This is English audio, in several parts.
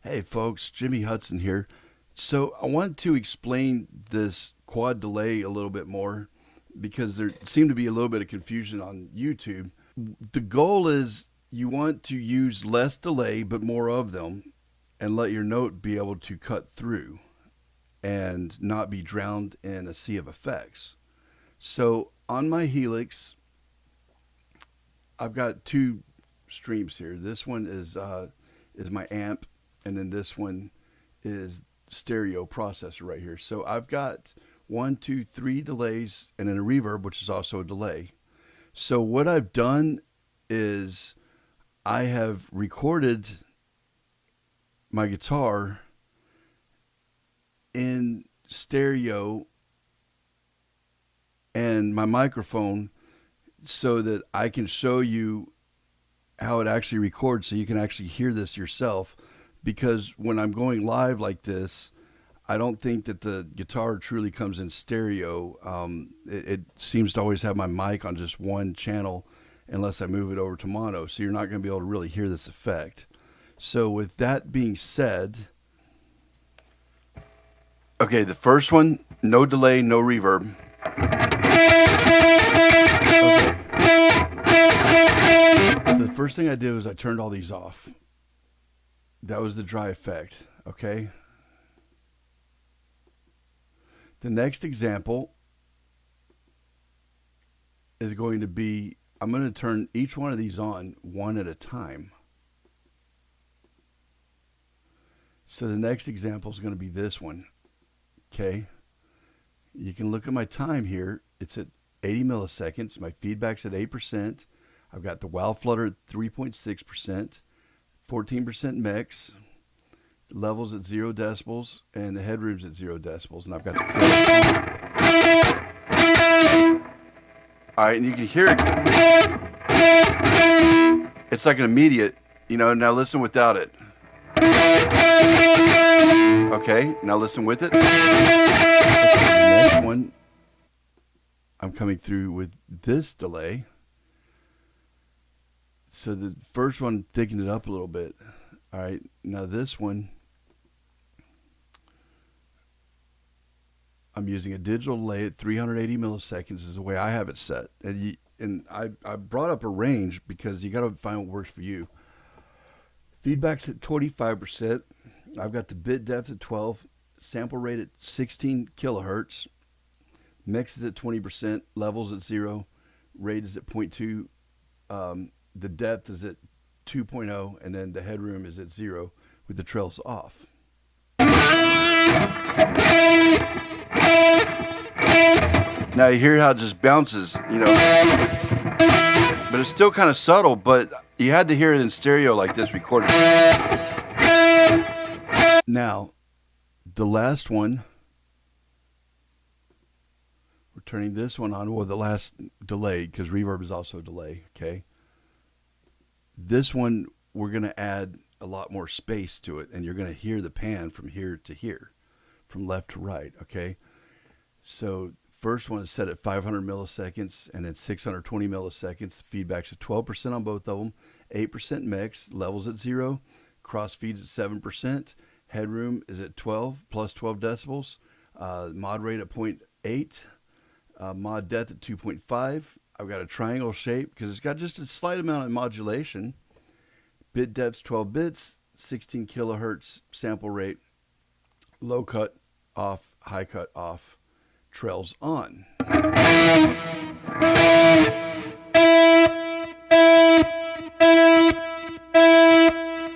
Hey folks, Jimmy Hudson here. So I wanted to explain this quad delay a little bit more because there seemed to be a little bit of confusion on YouTube. The goal is you want to use less delay but more of them and let your note be able to cut through and not be drowned in a sea of effects. So on my Helix, I've got two streams here. This one is my amp, and then this one is stereo processor right here. So I've got one, two, three delays, and then a reverb, which is also a delay. So what I've done is I have recorded my guitar in stereo and my microphone so that I can show you how it actually records so you can actually hear this yourself. Because when I'm going live like this, I don't think that the guitar truly comes in stereo. It seems to always have my mic on just one channel unless I move it over to mono. So you're not going to be able to really hear this effect. So with that being said, okay, the first one, no delay, no reverb. Okay. So the first thing I did was I turned all these off. That was the dry effect, okay? The next example is going to be, I'm going to turn each one of these on one at a time. So the next example is going to be this one, okay? You can look at my time here. It's at 80 milliseconds. My feedback's at 8%. I've got the wow flutter at 3.6%. 14% mix, levels at 0 decibels, and the headroom's at 0 decibels, and I've got the all right, and you can hear it. It's like an immediate, now listen without it. Okay, now listen with it. Okay, the next one, I'm coming through with this delay. So the first one thickened it up a little bit. All right, now this one, I'm using a digital delay at 380 milliseconds is the way I have it set. And I brought up a range because you got to find what works for you. Feedback's at 25%. I've got the bit depth at 12, sample rate at 16 kilohertz, mix is at 20%, levels at 0, rate is at 0.2. The depth is at 2.0, and then the headroom is at 0 with the trails off. Now you hear how it just bounces, but it's still kind of subtle, but you had to hear it in stereo like this recorded. Now, the last one, we're turning this one on, well, the last delay, because reverb is also a delay, okay? This one, we're going to add a lot more space to it, and you're going to hear the pan from here to here, from left to right, okay? So first one is set at 500 milliseconds, and then 620 milliseconds. The feedback's at 12% on both of them, 8% mix, levels at 0, cross feeds at 7%, headroom is at 12, plus 12 decibels, mod rate at 0.8, mod depth at 2.5, I've got a triangle shape because it's got just a slight amount of modulation. Bit depth 12 bits, 16 kilohertz sample rate, low cut off, high cut off, trails on.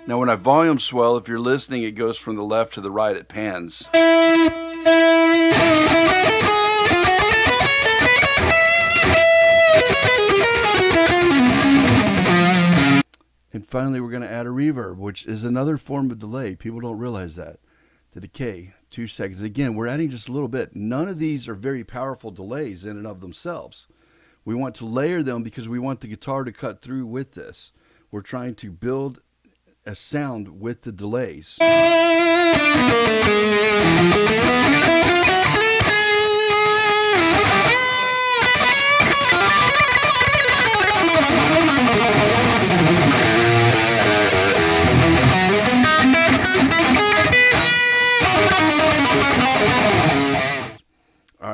Now when I volume swell, if you're listening, it goes from the left to the right, it pans. And finally, we're going to add a reverb, which is another form of delay. People don't realize that. The decay, 2 seconds. Again, we're adding just a little bit. None of these are very powerful delays in and of themselves. We want to layer them because we want the guitar to cut through with this. We're trying to build a sound with the delays.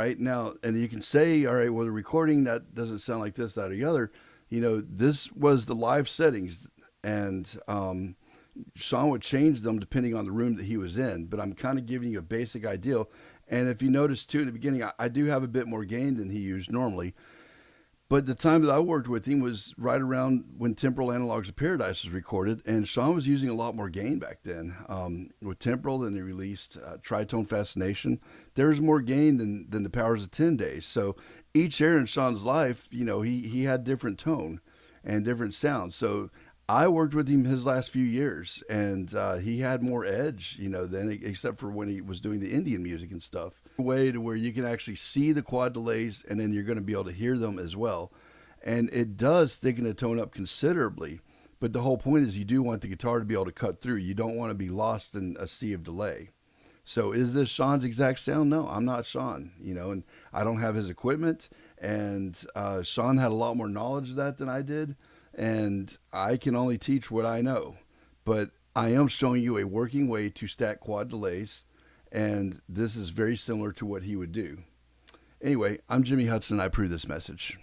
right, now, and you can say, all right, well, the recording that doesn't sound like this, that, or the other. This was the live settings, and Shawn would change them depending on the room that he was in. But I'm kind of giving you a basic idea. And if you notice too, in the beginning, I do have a bit more gain than he used normally. But the time that I worked with him was right around when Temporal Analogs of Paradise was recorded, and Shawn was using a lot more gain back then. With Temporal, then they released Tritone Fascination. There was more gain than the Powers of 10 Days. So each era in Shawn's life, he had different tone and different sounds. So I worked with him his last few years, and he had more edge, than except for when he was doing the Indian music and stuff. A way to where you can actually see the quad delays, and then you're going to be able to hear them as well. And it does thicken the tone up considerably. But the whole point is you do want the guitar to be able to cut through. You don't want to be lost in a sea of delay. So is this Shawn's exact sound? No, I'm not Shawn, and I don't have his equipment. And Shawn had a lot more knowledge of that than I did. And I can only teach what I know. But I am showing you a working way to stack quad delays. And this is very similar to what he would do. Anyway, I'm Jimmy Hudson. I approve this message.